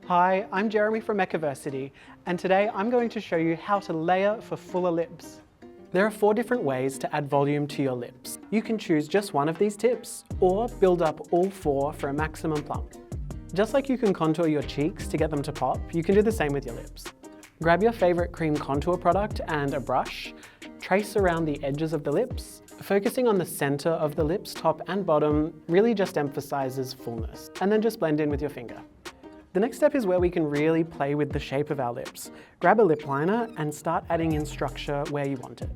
Hi, I'm Jeremy from MECCAversity, and today I'm going to show you how to layer for fuller lips. There are 4 different ways to add volume to your lips. You can choose just one of these tips, or build up all 4 for a maximum plump. Just like you can contour your cheeks to get them to pop, you can do the same with your lips. Grab your favorite cream contour product and a brush, trace around the edges of the lips. Focusing on the center of the lips, top and bottom, really just emphasizes fullness, and then just blend in with your finger. The next step is where we can really play with the shape of our lips. Grab a lip liner and start adding in structure where you want it.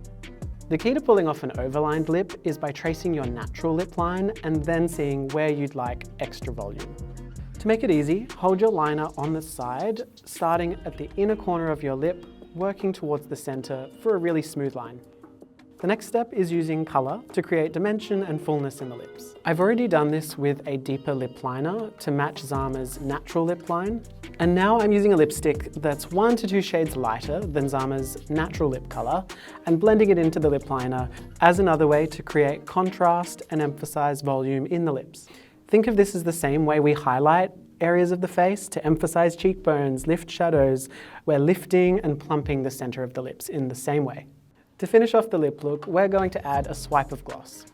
The key to pulling off an overlined lip is by tracing your natural lip line and then seeing where you'd like extra volume. To make it easy, hold your liner on the side, starting at the inner corner of your lip, working towards the center for a really smooth line. The next step is using colour to create dimension and fullness in the lips. I've already done this with a deeper lip liner to match Zama's natural lip line. And now I'm using a lipstick that's 1 to 2 shades lighter than Zama's natural lip colour and blending it into the lip liner as another way to create contrast and emphasise volume in the lips. Think of this as the same way we highlight areas of the face to emphasise cheekbones, lift shadows. We're lifting and plumping the centre of the lips in the same way. To finish off the lip look, we're going to add a swipe of gloss.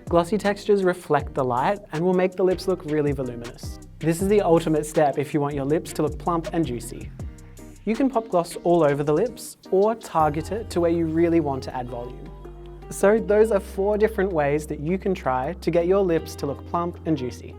Glossy textures reflect the light and will make the lips look really voluminous. This is the ultimate step if you want your lips to look plump and juicy. You can pop gloss all over the lips or target it to where you really want to add volume. So those are 4 different ways that you can try to get your lips to look plump and juicy.